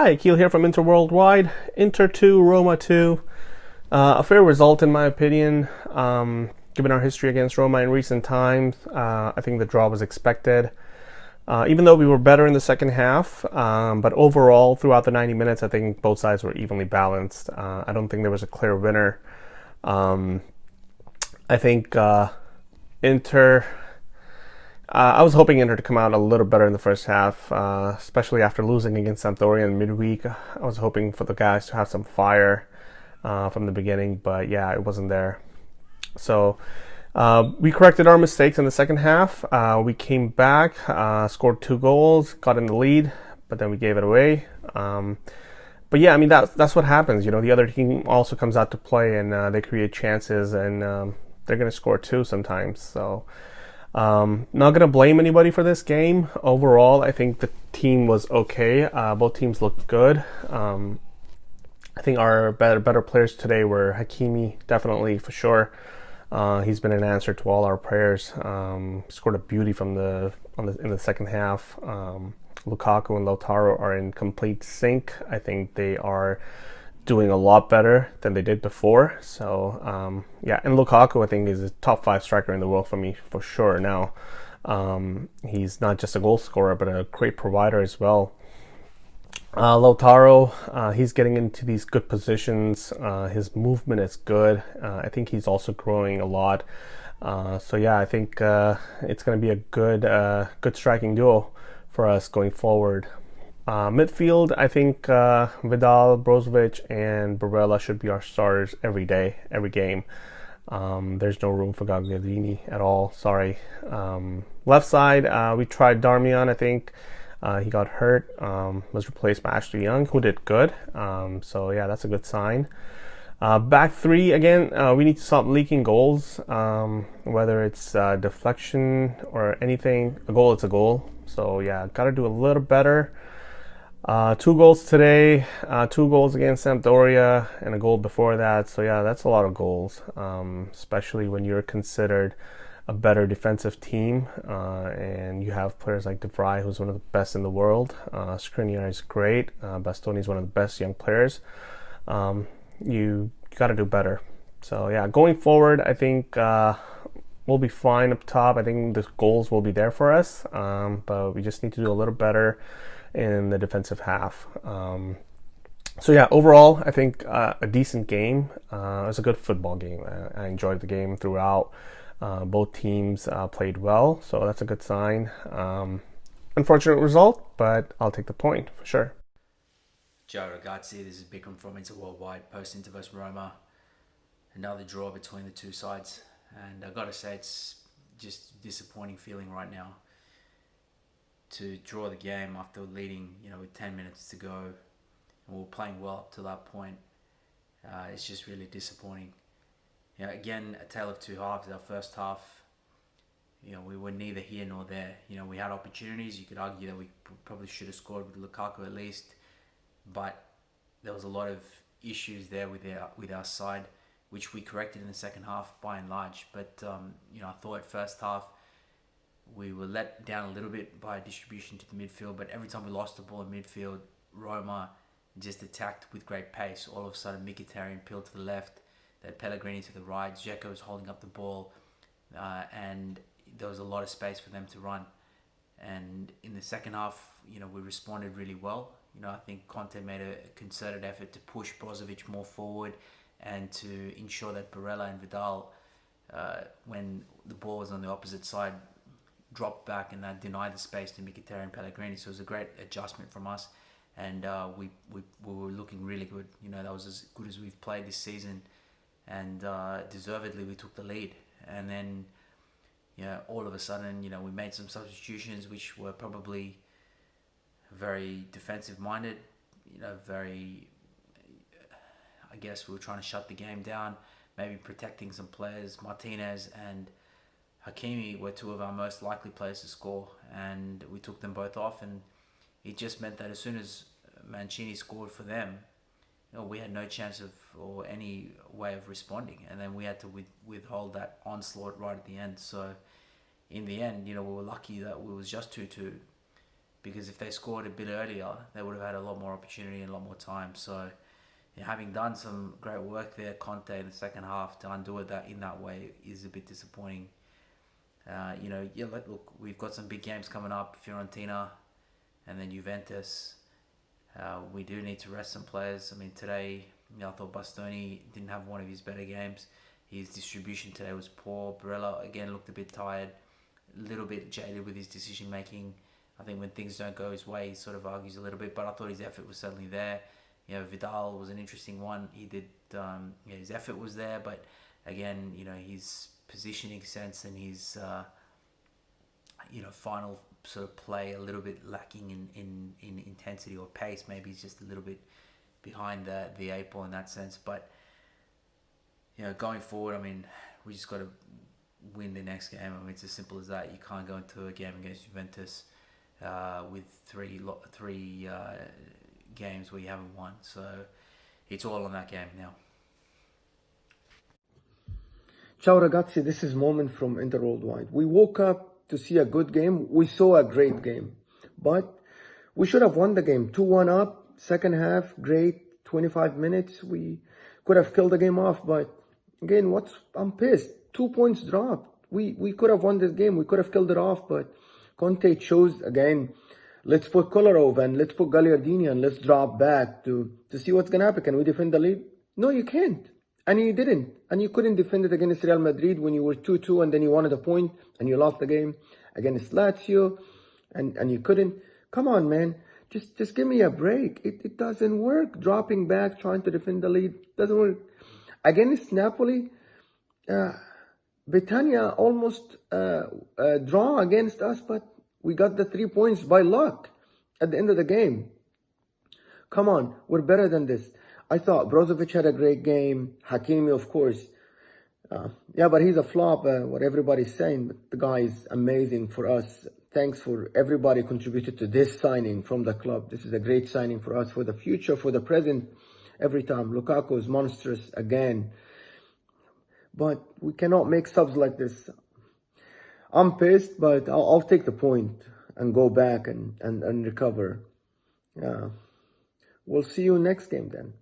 Hi, Akil here from Inter Worldwide. Inter 2, Roma 2. A fair result, in my opinion, given our history against Roma in recent times. I think the draw was expected. Even though we were better in the second half, but overall, throughout the 90 minutes, I think both sides were evenly balanced. I don't think there was a clear winner. Um, I think Inter. I was hoping Inter to come out a little better in the first half, especially after losing against Sampdoria in midweek. I was hoping for the guys to have some fire from the beginning, but yeah, it wasn't there. So we corrected our mistakes in the second half. We came back, scored 2 goals, got in the lead, but then we gave it away. But yeah, I mean that's what happens. You know, the other team also comes out to play, and they create chances, and they're going to score too sometimes. So. Not going to blame anybody for this game. Overall, I think the team was okay. Both teams looked good. I think our better players today were Hakimi, definitely, for sure. He's been an answer to all our prayers. Scored a beauty in the second half. Lukaku and Lautaro are in complete sync. I think they are doing a lot better than they did before. So yeah, and Lukaku I think is a top 5 striker in the world for me for sure now. He's not just a goal scorer but a great provider as well. Lautaro, he's getting into these good positions. His movement is good. I think he's also growing a lot. So yeah, I think it's going to be a good striking duo for us going forward. Midfield, I think Vidal, Brozovic, and Barella should be our starters every day, every game. There's no room for Gagliardini at all. Sorry. Left side, we tried Darmian. I think he got hurt. Was replaced by Ashley Young, who did good. So yeah, that's a good sign. Back three again. We need to stop leaking goals. Whether it's deflection or anything, a goal is a goal. So yeah, got to do a little better. 2 goals today, 2 goals against Sampdoria, and a goal before that. So yeah, that's a lot of goals, especially when you're considered a better defensive team, and you have players like De Vrij, who's one of the best in the world. Skriniar is great. Bastoni is one of the best young players. You got to do better. So yeah, going forward, I think we'll be fine up top. I think the goals will be there for us, but we just need to do a little better in the defensive half. So yeah, overall, I think a decent game. It was a good football game. I enjoyed the game throughout. Both teams played well, so that's a good sign. Unfortunate result, but I'll take the point for sure. Ciao ragazzi, this is Bikram from Inter Worldwide, post Inter vs Roma. Another draw between the two sides, and I gotta say it's just a disappointing feeling right now to draw the game after leading, with 10 minutes to go, and we were playing well up to that point. It's just really disappointing. Again, a tale of two halves. Our first half, we were neither here nor there. We had opportunities. You could argue that we probably should have scored with Lukaku at least, but there was a lot of issues there with our side, which we corrected in the second half by and large. But I thought first half we were let down a little bit by distribution to the midfield, but every time we lost the ball in midfield, Roma just attacked with great pace. All of a sudden, Mkhitaryan peeled to the left, they had Pellegrini to the right, Dzeko was holding up the ball, and there was a lot of space for them to run. And in the second half, we responded really well. I think Conte made a concerted effort to push Brozovic more forward and to ensure that Barella and Vidal, when the ball was on the opposite side, dropped back and denied the space to Mkhitaryan and Pellegrini. So it was a great adjustment from us, and we were looking really good. That was as good as we've played this season, and deservedly we took the lead. And then all of a sudden, we made some substitutions which were probably very defensive minded. Very, I guess we were trying to shut the game down, maybe protecting some players. Martinez and Hakimi were 2 of our most likely players to score, and we took them both off, and it just meant that as soon as Mancini scored for them, we had no chance of or any way of responding, and then we had to withhold that onslaught right at the end. So in the end, we were lucky that it was just 2-2, because if they scored a bit earlier, they would have had a lot more opportunity and a lot more time. So, having done some great work there, Conte in the second half to undo it in that way is a bit disappointing. Look, we've got some big games coming up: Fiorentina, and then Juventus. We do need to rest some players. I mean, today, I thought Bastoni didn't have one of his better games. His distribution today was poor. Barella, again, looked a bit tired, a little bit jaded with his decision making. I think when things don't go his way, he sort of argues a little bit, but I thought his effort was certainly there. Vidal was an interesting one. He did, his effort was there, but again, his positioning sense and his, final sort of play a little bit lacking in intensity or pace. Maybe he's just a little bit behind the eight ball in that sense. But going forward, I mean, we just got to win the next game. I mean, it's as simple as that. You can't go into a game against Juventus with three games where you haven't won. So it's all on that game now. Ciao ragazzi, this is Moment from Inter Worldwide. We woke up to see a good game. We saw a great game, but we should have won the game. 2-1 up, second half, great, 25 minutes. We could have killed the game off, but again, I'm pissed. 2 points dropped. We could have won this game. We could have killed it off, but Conte chose, again, let's put Kolarov and let's put Gagliardini and let's drop back to see what's going to happen. Can we defend the lead? No, you can't. And you didn't. And you couldn't defend it against Real Madrid when you were 2-2 and then you wanted a point and you lost the game against Lazio and you couldn't. Come on, man. Just give me a break. It doesn't work. Dropping back, trying to defend the lead, doesn't work. Against Napoli, Britannia almost draw against us, but we got the 3 points by luck at the end of the game. Come on, we're better than this. I thought Brozovic had a great game. Hakimi, of course. But he's a flop, what everybody's saying. But the guy is amazing for us. Thanks for everybody contributed to this signing from the club. This is a great signing for us, for the future, for the present. Every time. Lukaku is monstrous again. But we cannot make subs like this. I'm pissed, but I'll take the point and go back and recover. We'll see you next game then.